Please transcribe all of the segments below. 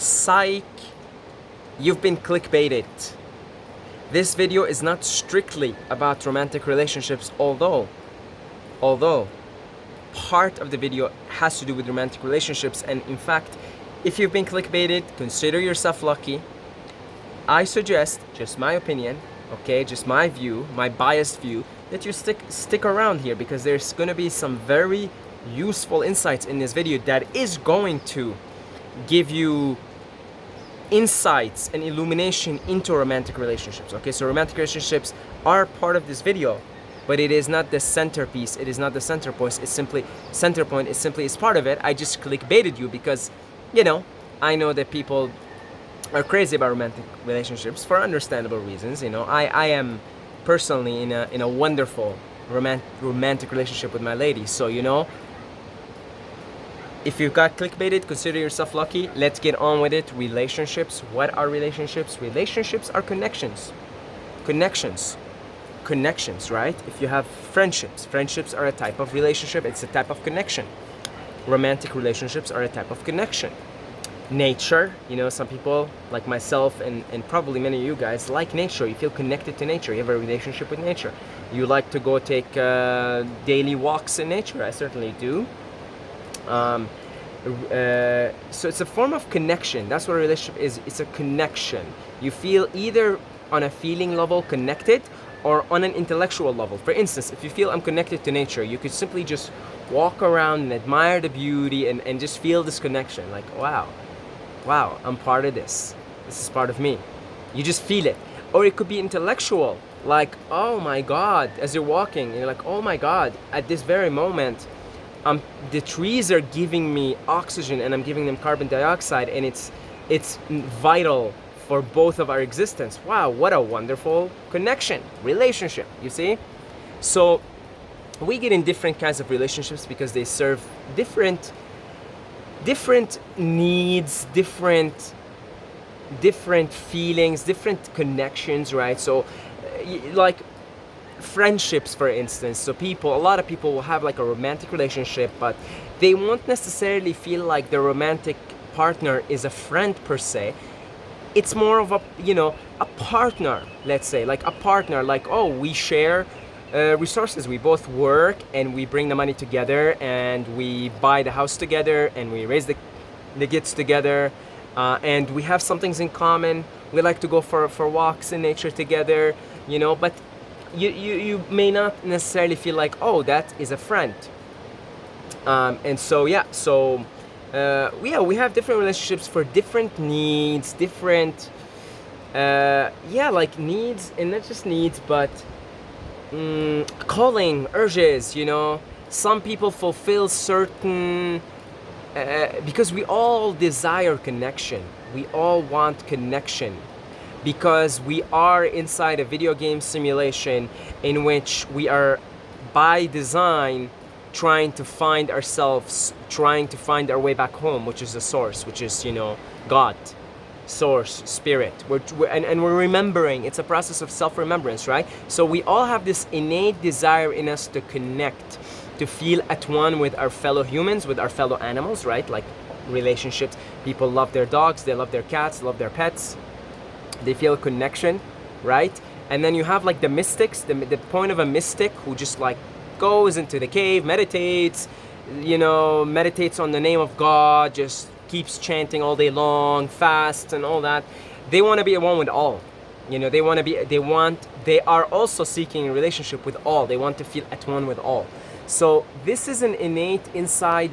Psych, you've been clickbaited. This video is not strictly about romantic relationships, although part of the video has to do with romantic relationships. And in fact, if you've been clickbaited, consider yourself lucky. I suggest, just my opinion, okay, just my view, my biased view, that you stick around here, because there's going to be some very useful insights in this video that is going to give you insights and illumination into romantic relationships. Okay, so romantic relationships are part of this video, but it is not the centerpiece, it is not the center point, it's simply it's part of it. I just clickbaited you because, you know, I know that people are crazy about romantic relationships for understandable reasons. You know, I am personally in a wonderful romantic relationship with my lady. So, you know, if you got clickbaited, consider yourself lucky. Let's get on with it. Relationships. What are relationships? Relationships are connections. Connections, right? If you have friendships are a type of relationship. It's a type of connection. Romantic relationships are a type of connection. Nature, you know, some people like myself and probably many of you guys like nature. You feel connected to nature. You have a relationship with nature. You like to go take daily walks in nature. I certainly do. So it's a form of connection. That's what a relationship is. It's a connection. You feel either on a feeling level connected or on an intellectual level. For instance, if you feel I'm connected to nature, you could simply just walk around and admire the beauty and just feel this connection. Like, wow, I'm part of this. This is part of me. You just feel it. Or it could be intellectual. Like, oh my God, as you're walking, you're like, oh my God, at this very moment, the trees are giving me oxygen and I'm giving them carbon dioxide, and it's vital for both of our existence. Wow, what a wonderful connection, relationship, you see? So we get in different kinds of relationships because they serve different needs, different feelings, different connections, right? So like friendships, for instance. So a lot of people will have like a romantic relationship, but they won't necessarily feel like the romantic partner is a friend per se. It's more of a, you know, a partner, let's say, like a partner, like, oh, we share resources. We both work and we bring the money together and we buy the house together and we raise the kids together, and we have some things in common. We like to go for walks in nature together, you know, but you may not necessarily feel like, oh, that is a friend. And so yeah, we have different relationships for different needs, like needs, and not just needs, but calling, urges, you know. Some people fulfill certain, because we all desire connection. We all want connection. Because we are inside a video game simulation in which we are, by design, trying to find ourselves, trying to find our way back home, which is the source, which is, you know, God, source, spirit. And we're remembering. It's a process of self-remembrance, right? So we all have this innate desire in us to connect, to feel at one with our fellow humans, with our fellow animals, right? Like relationships. People love their dogs, they love their cats, love their pets. They feel a connection, right? And then you have like the mystics, the point of a mystic who just like goes into the cave, meditates, you know, meditates on the name of God, just keeps chanting all day long, fasts and all that. They want to be at one with all. You know, they are also seeking a relationship with all. They want to feel at one with all. So this is an innate inside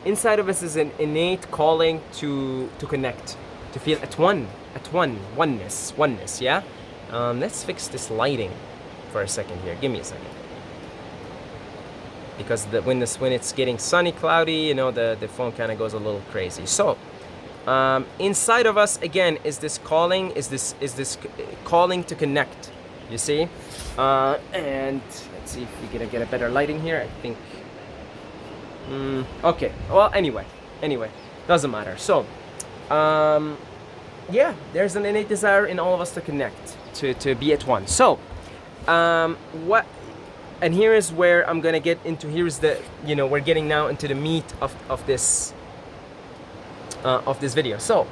of us is an innate calling to connect, to feel at one, oneness, yeah? Let's fix this lighting for a second here. Give me a second. Because when it's getting sunny, cloudy, you know, the phone kind of goes a little crazy. So, inside of us, again, is this calling calling to connect, you see? And let's see if we can get a better lighting here, I think. Okay, well, anyway, doesn't matter. So, yeah, there's an innate desire in all of us to connect, to be at one. So, and here is where I'm gonna get into, we're getting now into the meat of this video. So,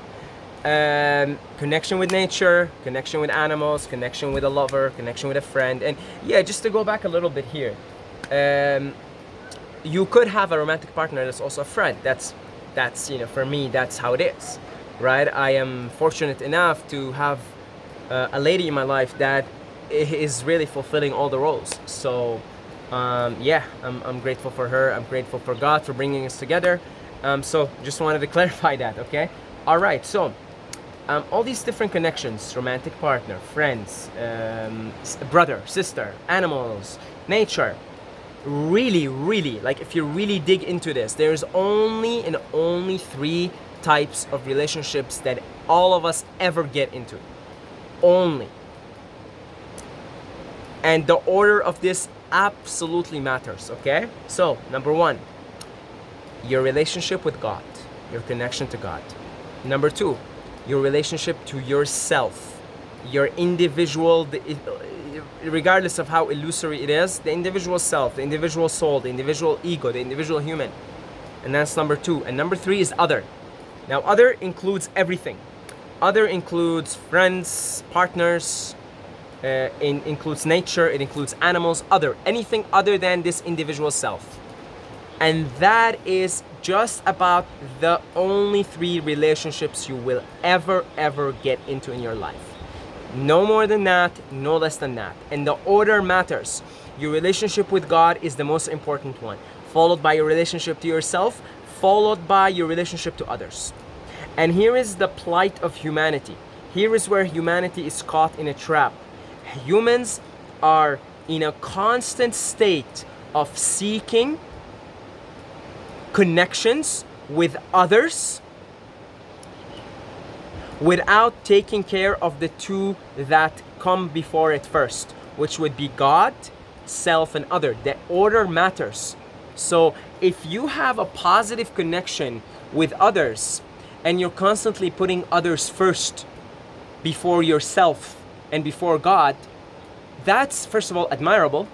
connection with nature, connection with animals, connection with a lover, connection with a friend. And yeah, just to go back a little bit here, you could have a romantic partner that's also a friend. That's for me, that's how it is, right? I am fortunate enough to have a lady in my life that is really fulfilling all the roles. So yeah, I'm grateful for her. I'm grateful for God for bringing us together. So just wanted to clarify that, okay? All right, so all these different connections, romantic partner, friends, brother, sister, animals, nature, really, like if you really dig into this, there's only and only 3 types of relationships that all of us ever get into. Only. And the order of this absolutely matters, okay? So, number 1, your relationship with God, your connection to God. Number 2, your relationship to yourself, your individual, regardless of how illusory it is, the individual self, the individual soul, the individual ego, the individual human. And that's number 2. And number 3 is other. Now, other includes everything. Other includes friends, partners, includes nature, it includes animals, other, anything other than this individual self. And that is just about the only 3 relationships you will ever get into in your life. No more than that, no less than that. And the order matters. Your relationship with God is the most important one, followed by your relationship to yourself, followed by your relationship to others. And here is the plight of humanity. Here is where humanity is caught in a trap. Humans are in a constant state of seeking connections with others without taking care of the 2 that come before it first, which would be God, self, and other. The order matters. So if you have a positive connection with others and you're constantly putting others first before yourself and before God, that's first of all admirable.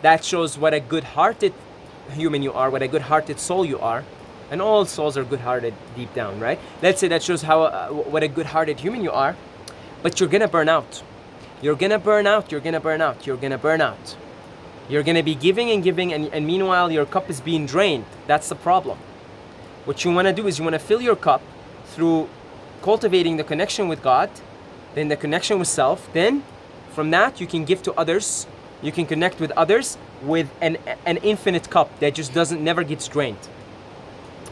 That shows what a good-hearted human you are, what a good-hearted soul you are. And all souls are good-hearted deep down, right? Let's say that shows how what a good-hearted human you are. But you're gonna burn out. You're gonna burn out, you're gonna burn out, you're gonna burn out. You're gonna be giving and giving, and meanwhile your cup is being drained. That's the problem. What you wanna do is you wanna fill your cup through cultivating the connection with God, then the connection with self, then from that you can give to others, you can connect with others with an infinite cup that just never gets drained.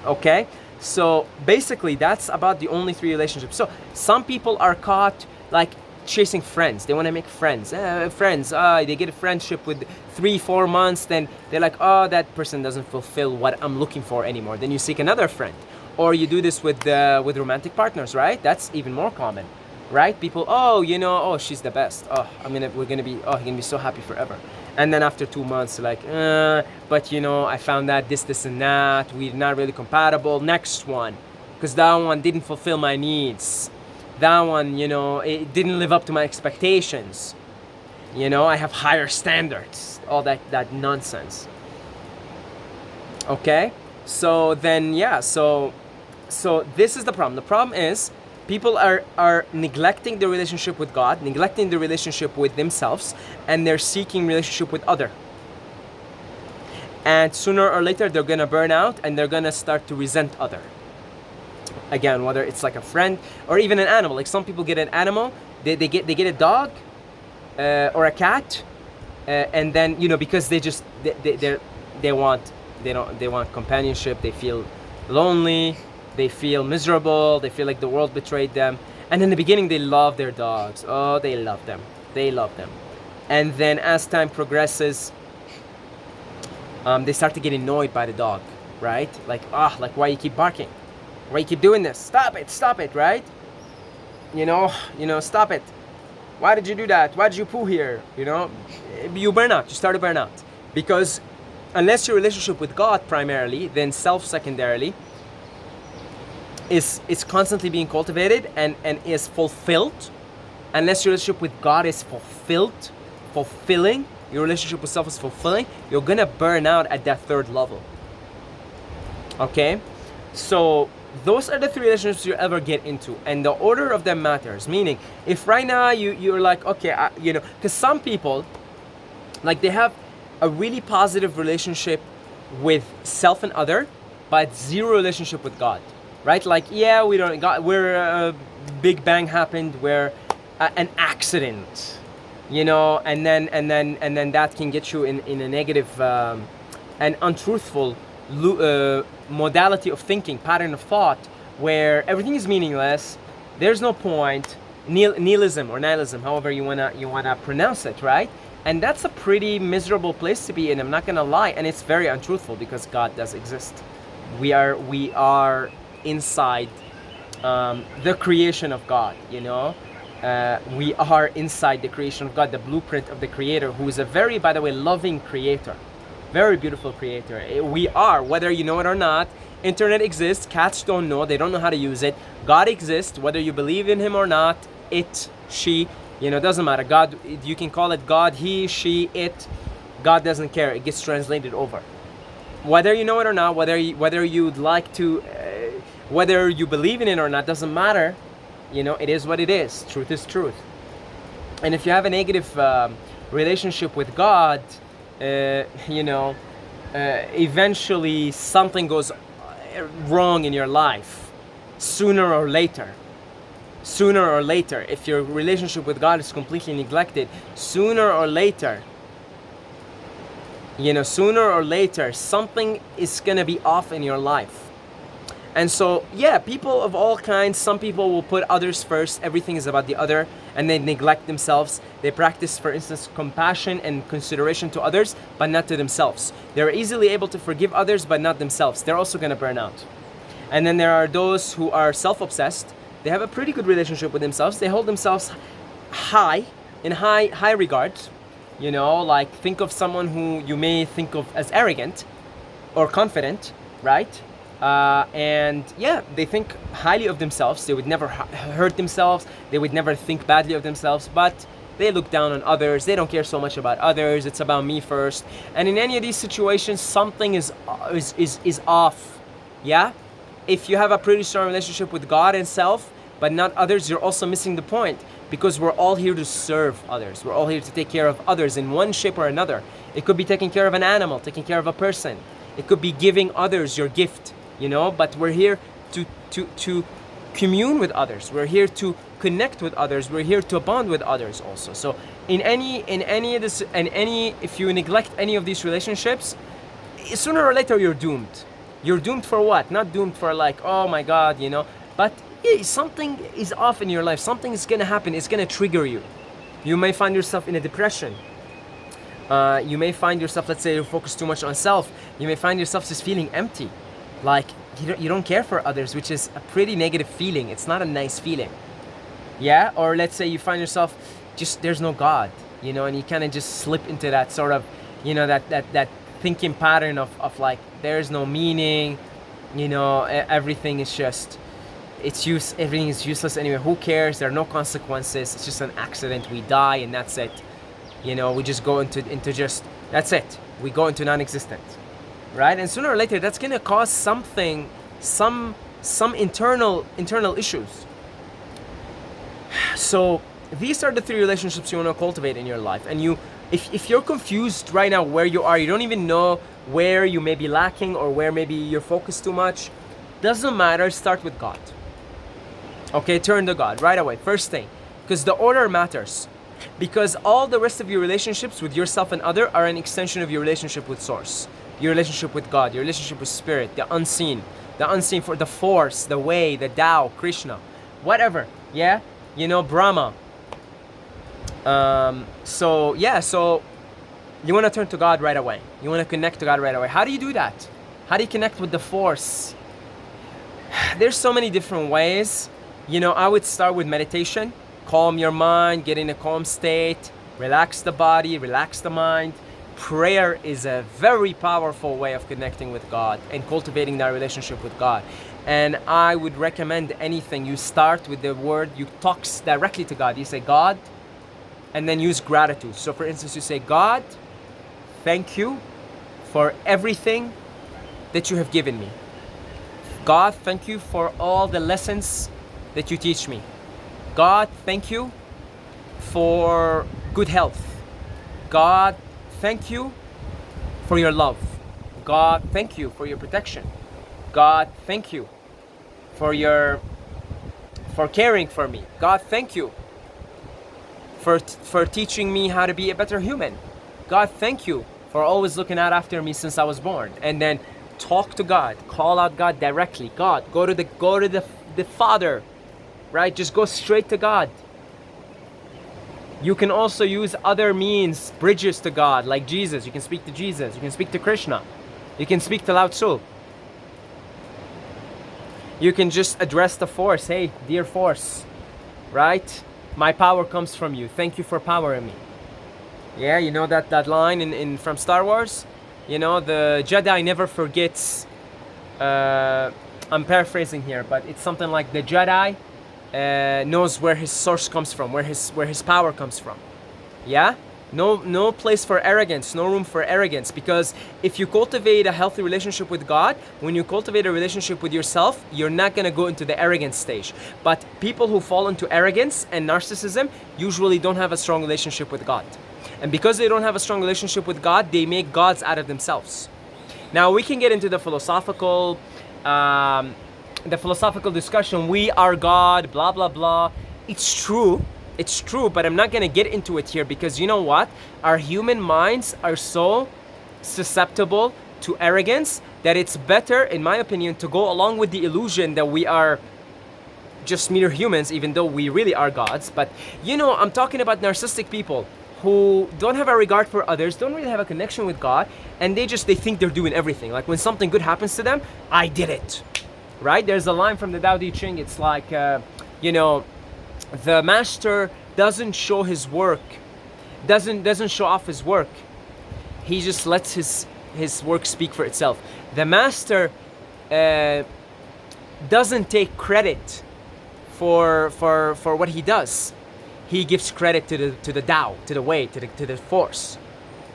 Okay? So basically that's about the only 3 relationships. So some people are caught like chasing friends. They want to make friends. They get a friendship with 3-4 months, then they're like, oh, that person doesn't fulfill what I'm looking for anymore. Then you seek another friend. Or you do this with romantic partners, right? That's even more common, right? People, she's the best. We're gonna be so happy forever. And then after 2 months, like, but I found out this and that. We're not really compatible. Next one, because that one didn't fulfill my needs. That one, it didn't live up to my expectations. I have higher standards. All that nonsense. Okay, so then so this is the problem. The problem is people are neglecting the relationship with God, neglecting the relationship with themselves, and they're seeking relationship with other. And sooner or later they're gonna burn out and they're gonna start to resent other. Again, whether it's like a friend or even an animal. Like some people get an animal, they get a dog or a cat, and then because they want companionship. They feel lonely. They feel miserable. They feel like the world betrayed them. And in the beginning, they love their dogs. Oh, they love them. They love them. And then as time progresses, they start to get annoyed by the dog, right? Like why you keep barking? Why you keep doing this? Stop it, right? Stop it. Why did you do that? Why did you poo here? You burn out. You start to burn out. Because unless your relationship with God primarily, then self secondarily, is constantly being cultivated and is fulfilled, unless your relationship with God is fulfilling, your relationship with self is fulfilling, you're gonna burn out at that 3rd level. Okay? So Those are the three relationships you ever get into, and the order of them matters. Meaning, if right now you're like, okay, because some people, like, they have a really positive relationship with self and other, but zero relationship with God, right? Like, yeah, we're Big Bang happened, where an accident, and then that can get you in a negative and untruthful modality of thinking, pattern of thought, where everything is meaningless. There's no point. Nihilism or nihilism, however you wanna pronounce it, right? And that's a pretty miserable place to be in. I'm not gonna lie, and it's very untruthful because God does exist. We are inside the creation of God. We are inside the creation of God, the blueprint of the Creator, who is a very, by the way, loving Creator. Very beautiful Creator. We are, whether you know it or not. Internet exists, cats don't know, they don't know how to use it. God exists, whether you believe in Him or not. It, she, doesn't matter. God, you can call it God, he, she, it. God doesn't care, it gets translated over. Whether you know it or not, whether you'd like to, whether you believe in it or not, doesn't matter. It is what it is. Truth is truth. And if you have a negative relationship with God, eventually something goes wrong in your life, sooner or later. If your relationship with God is completely neglected, sooner or later, something is gonna be off in your life. And so, yeah, people of all kinds. Some people will put others first. Everything is about the other, and they neglect themselves. They practice, for instance, compassion and consideration to others, but not to themselves. They're easily able to forgive others, but not themselves. They're also going to burn out. And then there are those who are self-obsessed. They have a pretty good relationship with themselves. They hold themselves in high regards. Like, think of someone who you may think of as arrogant or confident, right? And yeah, they think highly of themselves. They would never hurt themselves. They would never think badly of themselves, but they look down on others. They don't care so much about others. It's about me first. And in any of these situations, something is off. Yeah? If you have a pretty strong relationship with God and self, but not others, you're also missing the point, because we're all here to serve others. We're all here to take care of others in one shape or another. It could be taking care of an animal, taking care of a person. It could be giving others your gift. But we're here to commune with others. We're here to connect with others. We're here to bond with others also. So if you neglect any of these relationships, sooner or later you're doomed. You're doomed for what? Not doomed for like, oh my God, but something is off in your life. Something is gonna happen. It's gonna trigger you. You may find yourself in a depression. You may find yourself, let's say you're focused too much on self. You may find yourself just feeling empty. Like, you don't care for others, which is a pretty negative feeling. It's not a nice feeling. Yeah? Or let's say you find yourself just, there's no God, and you kind of just slip into that sort of, that thinking pattern of like, there's no meaning, everything is just, everything is useless anyway. Who cares? There are no consequences. It's just an accident. We die and that's it. We just go into just, that's it. We go into non-existent. Right? And sooner or later, that's gonna cause some internal issues. So these are the three relationships you want to cultivate in your life. And if you're confused right now where you are, you don't even know where you may be lacking or where maybe you're focused too much, doesn't matter. Start with God. Okay, turn to God right away. First thing, because the order matters. Because all the rest of your relationships with yourself and other are an extension of your relationship with Source. Your relationship with God, your relationship with Spirit, the unseen for the Force, the Way, the Tao, Krishna, whatever, yeah? Brahma. So you want to turn to God right away. You want to connect to God right away. How do you do that? How do you connect with the Force? There's so many different ways. I would start with meditation. Calm your mind, get in a calm state, relax the body, relax the mind. Prayer is a very powerful way of connecting with God and cultivating that relationship with God. And I would recommend anything. You start with the word, you talk directly to God. You say, God, and then use gratitude. So for instance, you say, God, thank you for everything that you have given me. God, thank you for all the lessons that you teach me. God, thank you for good health. God, thank you for your love. God, thank you for your protection. God, thank you for caring for me. God, thank you for teaching me how to be a better human. God, thank you for always looking out after me since I was born. And then talk to God, call out God directly. God, go to the Father, right? Just go straight to God. You can also use other means, bridges to God, like Jesus. You can speak to Jesus. You can speak to Krishna. You can speak to Lao Tzu. You can just address the force. Hey, dear force, right? My power comes from you. Thank you for powering me. Yeah, you know that line in from Star Wars? You know, the Jedi never forgets. I'm paraphrasing here, but it's something like the Jedi knows where his source comes from, where his power comes from. Yeah? No place for arrogance, no room for arrogance, because if you cultivate a healthy relationship with God, when you cultivate a relationship with yourself, you're not going to go into the arrogance stage. But people who fall into arrogance and narcissism usually don't have a strong relationship with God. And because they don't have a strong relationship with God, they make gods out of themselves. Now we can get into the philosophical discussion. We are God, blah blah blah. It's true, but I'm not gonna get into it here, because you know what? Our human minds are so susceptible to arrogance that it's better, in my opinion, to go along with the illusion that we are just mere humans, even though we really are gods. But you know, I'm talking about narcissistic people who don't have a regard for others, don't really have a connection with God, and they think they're doing everything. Like when something good happens to them, I did it, right? There's a line from the Tao Te Ching. It's like, you know, the master doesn't show his work, doesn't show off his work. He just lets his work speak for itself. The master doesn't take credit for what he does. He gives credit to the Tao, to the way, to the force.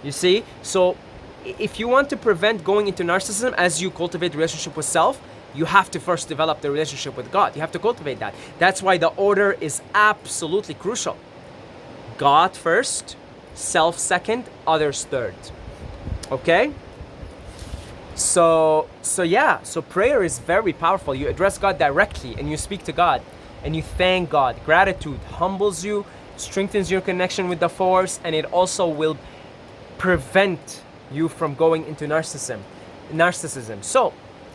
You see? So if you want to prevent going into narcissism as you cultivate relationship with self, you have to first develop the relationship with God. You have to cultivate that. That's why the order is absolutely crucial. God first, self second, others third. Okay? So prayer is very powerful. You address God directly and you speak to God and you thank God. Gratitude humbles you, strengthens your connection with the force, and it also will prevent you from going into narcissism. So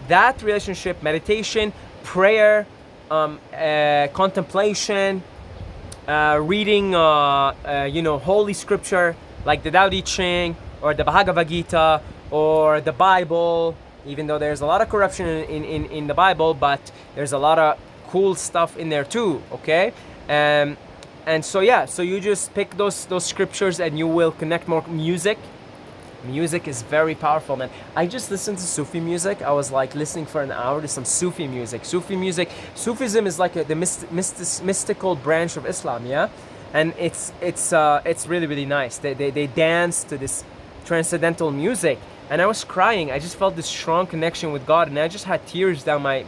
that relationship, meditation, prayer, contemplation, reading, holy scripture like the Tao Te Ching or the Bhagavad Gita or the Bible. Even though there's a lot of corruption in the Bible, but there's a lot of cool stuff in there too. Okay, and so you just pick those scriptures and you will connect more. Music is very powerful, man. I just listened to Sufi music. I was like listening for an hour to some Sufi music. Sufism is like the mystical branch of Islam, yeah, and it's really really nice. They dance to this transcendental music, and I was crying. I just felt this strong connection with God, and I just had tears down my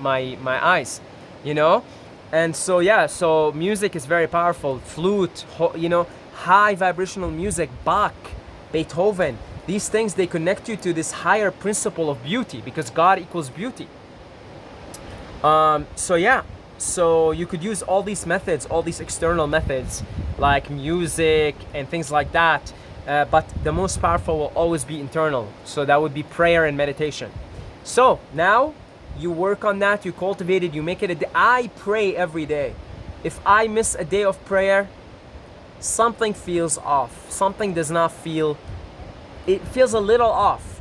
eyes, you know. And so music is very powerful. Flute, high vibrational music, Bach, Beethoven. These things, they connect you to this higher principle of beauty, because God equals beauty. So you could use all these methods, all these external methods like music and things like that, but the most powerful will always be internal. So that would be prayer and meditation. So now you work on that, you cultivate it, you make it a day. I pray every day. If I miss a day of prayer, something feels off. Something does not feel, it feels a little off.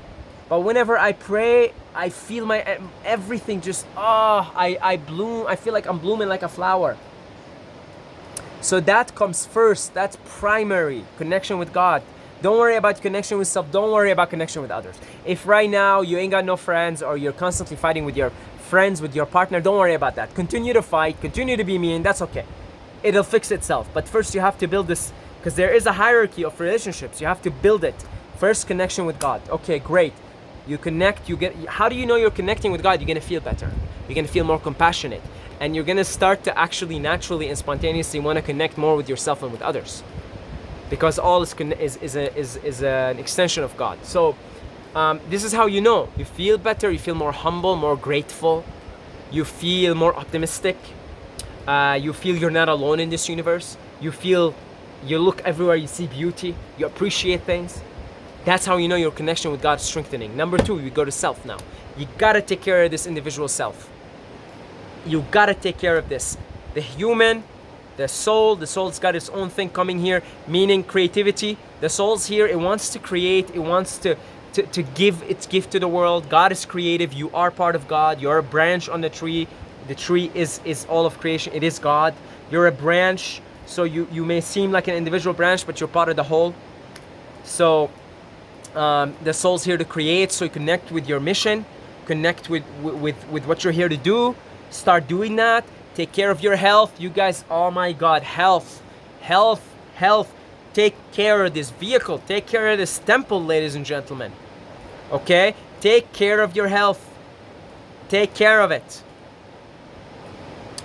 But whenever I pray, I feel my everything just, I bloom. I feel like I'm blooming like a flower. So that comes first. That's primary connection with God. Don't worry about connection with self. Don't worry about connection with others. If right now you ain't got no friends, or you're constantly fighting with your friends, with your partner, don't worry about that. Continue to fight, continue to be mean, that's okay. It'll fix itself. But first you have to build this, because there is a hierarchy of relationships. You have to build it. First, connection with God. Okay, great. You connect, you get, how do you know you're connecting with God? You're gonna feel better. You're going to feel more compassionate. And you're going to start to actually naturally and spontaneously want to connect more with yourself and with others. Because all is an extension of God. So this is how you know. You feel better, you feel more humble, more grateful. You feel more optimistic. You feel you're not alone in this universe. You look everywhere, you see beauty. You appreciate things. That's how you know your connection with God is strengthening. Number 2, we go to self now. You gotta take care of this individual self. You gotta take care of this. The human, the soul's got its own thing coming here, meaning creativity. The soul's here, it wants to create, it wants to give its gift to the world. God is creative, you are part of God, you're a branch on the tree. The tree is all of creation, it is God. You're a branch, so you may seem like an individual branch, but you're part of the whole. So the soul's here to create, so you connect with your mission, connect with what you're here to do. Start doing that. Take care of your health. You guys, oh my God, health. Take care of this vehicle. Take care of this temple, ladies and gentlemen. Okay? Take care of your health. Take care of it.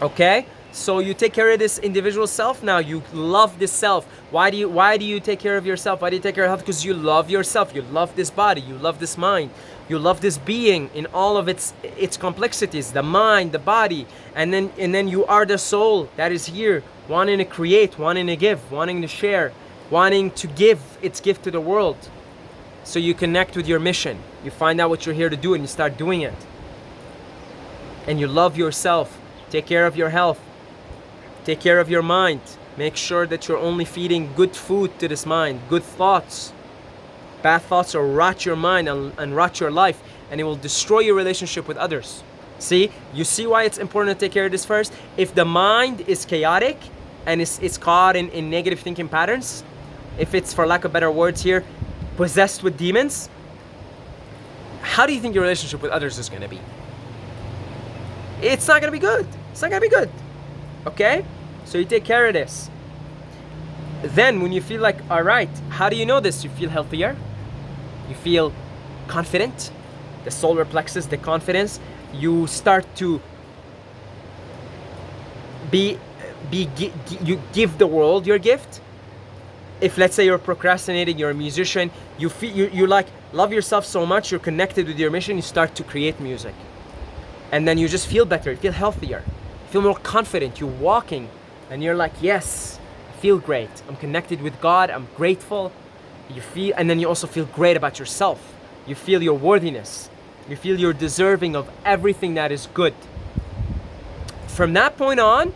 Okay? So you take care of this individual self now. You love this self. Why do you take care of yourself? Why do you take care of health? Because you love yourself. You love this body. You love this mind. You love this being in all of its complexities, the mind, the body, and then you are the soul that is here, wanting to create, wanting to give, wanting to share, wanting to give its gift to the world. So you connect with your mission. You find out what you're here to do and you start doing it. And you love yourself. Take care of your health. Take care of your mind. Make sure that you're only feeding good food to this mind, good thoughts. Bad thoughts will rot your mind and rot your life, and it will destroy your relationship with others. See? You see why it's important to take care of this first? If the mind is chaotic and it's caught in negative thinking patterns, if it's, for lack of better words here, possessed with demons, how do you think your relationship with others is going to be? It's not going to be good. It's not going to be good. Okay? So you take care of this. Then when you feel like, all right, how do you know this? You feel healthier. You feel confident. The solar plexus, the confidence. You start to you give the world your gift. If let's say you're procrastinating, you're a musician, you feel you like love yourself so much, you're connected with your mission, you start to create music. And then you just feel better, you feel healthier, you feel more confident, you're walking and you're like, yes, I feel great. I'm connected with God, I'm grateful. And then you also feel great about yourself. You feel your worthiness. You feel you're deserving of everything that is good. From that point on,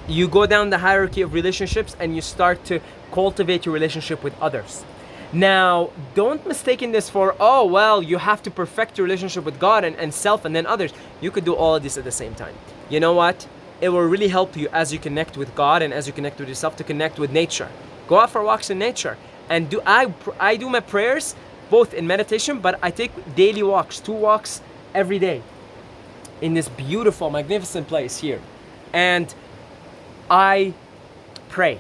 you go down the hierarchy of relationships and you start to cultivate your relationship with others. Now, don't mistake this for, oh, well, you have to perfect your relationship with God and self and then others. You could do all of this at the same time. You know what? It will really help you as you connect with God and as you connect with yourself to connect with nature. Go out for walks in nature. And I do my prayers both in meditation, but I take daily walks, 2 walks every day in this beautiful, magnificent place here. And I pray,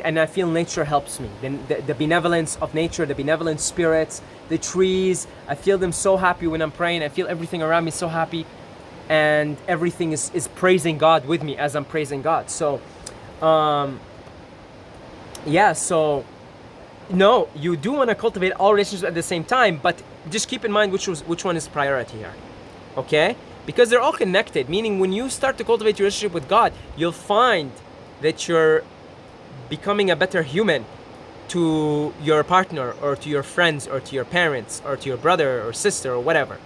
and I feel nature helps me. The benevolence of nature, the benevolent spirits, the trees, I feel them so happy when I'm praying. I feel everything around me so happy, and everything is praising God with me as I'm praising God. So, no, you do want to cultivate all relationships at the same time, but just keep in mind which one is priority here, okay? Because they're all connected, meaning when you start to cultivate your relationship with God, you'll find that you're becoming a better human to your partner or to your friends or to your parents or to your brother or sister or whatever.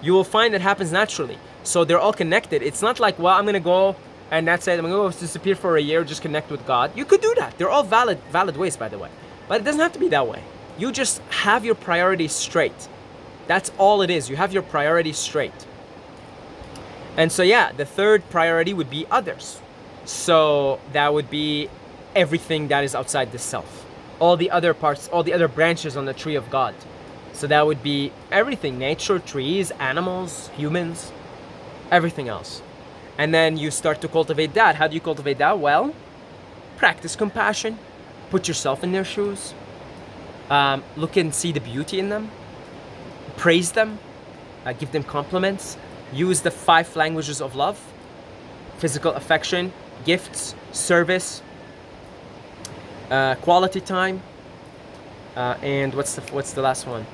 You will find that happens naturally. So they're all connected. It's not like, well, I'm going to go and that's it. I'm going to go disappear for a year, just connect with God. You could do that. They're all valid ways, by the way. But it doesn't have to be that way. You just have your priorities straight. That's all it is. You have your priorities straight. And so yeah, the third priority would be others. So that would be everything that is outside the self. All the other parts, all the other branches on the tree of God. So that would be everything, nature, trees, animals, humans, everything else. And then you start to cultivate that. How do you cultivate that? Well, practice compassion. Put yourself in their shoes. Look and see the beauty in them. Praise them. Give them compliments. use the 5 languages of love: physical affection, gifts, service, quality time, and what's the last one?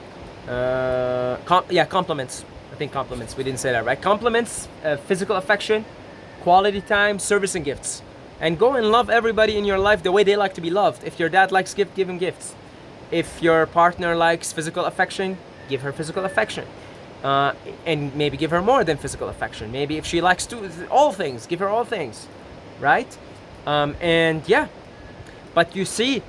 Compliments. I think compliments. We didn't say that, right? Compliments, physical affection, quality time, service, and gifts. And go and love everybody in your life the way they like to be loved. If your dad likes gift, give him gifts. If your partner likes physical affection, give her physical affection. And maybe give her more than physical affection. Maybe if she likes all things, give her all things, right? And yeah, but you see,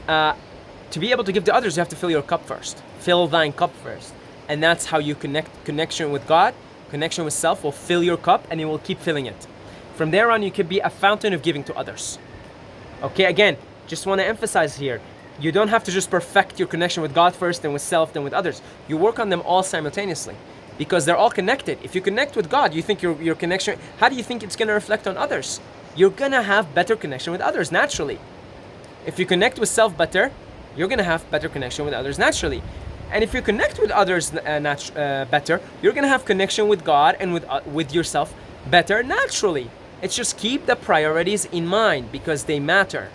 to be able to give to others, you have to fill your cup first. Fill thine cup first. And that's how you connection with God, connection with self will fill your cup, and it will keep filling it. From there on, you could be a fountain of giving to others. Okay, again, just want to emphasize here, you don't have to just perfect your connection with God first, then with self, then with others. You work on them all simultaneously, because they're all connected. If you connect with God, you think your connection, how do you think it's going to reflect on others? You're going to have better connection with others naturally. If you connect with self better, you're going to have better connection with others naturally. And if you connect with others better, you're going to have connection with God and with yourself better naturally. It's just keep the priorities in mind, because they matter.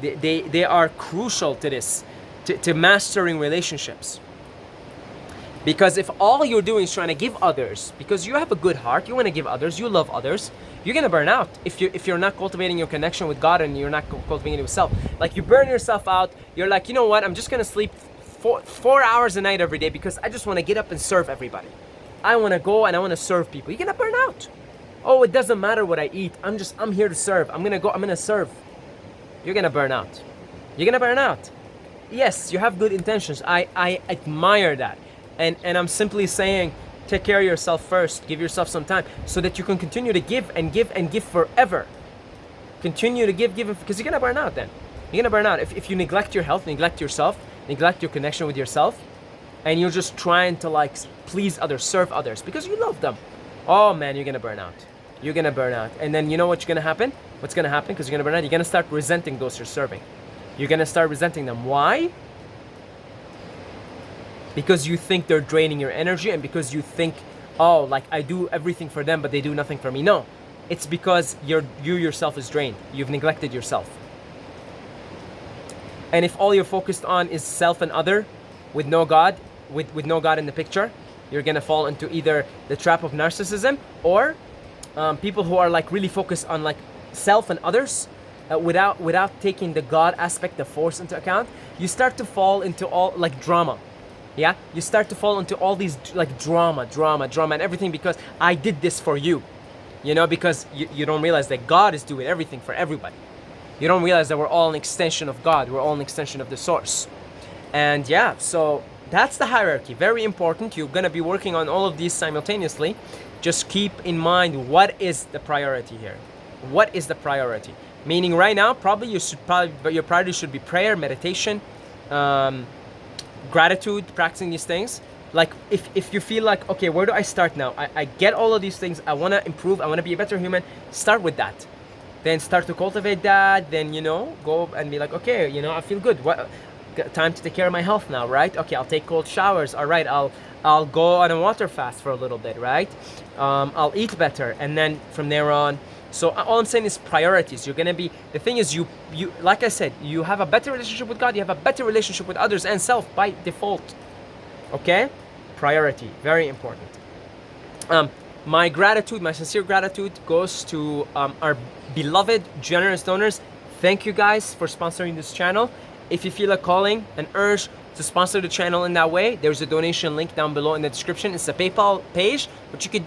They are crucial to this, to mastering relationships. Because if all you're doing is trying to give others, because you have a good heart, you want to give others, you love others, you're going to burn out if you're not cultivating your connection with God and you're not cultivating it with self. Like, you burn yourself out. You're like, you know what, I'm just going to sleep 4 hours a night every day because I just want to get up and serve everybody. I want to go and I want to serve people. You're going to burn out. Oh, it doesn't matter what I eat. I'm here to serve. I'm going to serve. You're going to burn out. You're going to burn out. Yes, you have good intentions. I admire that. And I'm simply saying, take care of yourself first. Give yourself some time so that you can continue to give and give and give forever. Continue to give, because you're going to burn out then. You're going to burn out. If you neglect your health, neglect yourself, neglect your connection with yourself, and you're just trying to like please others, serve others because you love them. Oh man, you're going to burn out. You're going to burn out. And then you know what's going to happen? What's going to happen? Because you're going to burn out. You're going to start resenting those you're serving. You're going to start resenting them. Why? Because you think they're draining your energy, and because you think, oh, like I do everything for them, but they do nothing for me. No, it's because you yourself is drained. You've neglected yourself. And if all you're focused on is self and other, with no God, with no God in the picture, you're gonna fall into either the trap of narcissism or people who are like really focused on like self and others without taking the God aspect, the force into account. You start to fall into all like drama. Yeah, you start to fall into all these like drama and everything because I did this for you. You know, because you don't realize that God is doing everything for everybody. You don't realize that we're all an extension of God. We're all an extension of the source. And yeah, so that's the hierarchy. Very important. You're gonna be working on all of these simultaneously. Just keep in mind, what is the priority here? What is the priority? Meaning right now, your priority should be prayer, meditation, gratitude, practicing these things. Like if you feel like, okay, where do I start now? I get all of these things. I want to improve. I want to be a better human. Start with that. Then start to cultivate that. Then, you know, go and be like, okay, you know, I feel good. What time to take care of my health now, right? Okay, I'll take cold showers. All right, I'll go on a water fast for a little bit, right? I'll eat better. And then from there on, so all I'm saying is priorities. You're gonna be, the thing is you like I said, you have a better relationship with God, you have a better relationship with others and self by default. Okay? Priority, very important. My gratitude, my sincere gratitude goes to our beloved, generous donors. Thank you guys for sponsoring this channel. If you feel a calling, an urge to sponsor the channel in that way, there's a donation link down below in the description. It's a PayPal page, but you could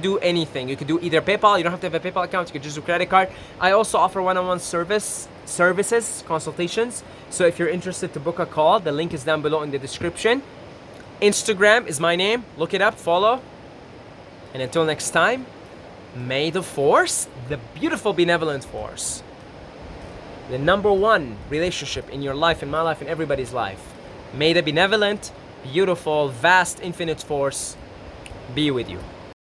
do anything. You could do either PayPal, you don't have to have a PayPal account, you could just do credit card. I also offer one-on-one services, consultations. So if you're interested to book a call, the link is down below in the description. Instagram is my name. Look it up, follow. And until next time, may the force, the beautiful benevolent force, the number one relationship in your life, in my life, in everybody's life, may the benevolent, beautiful, vast, infinite force be with you.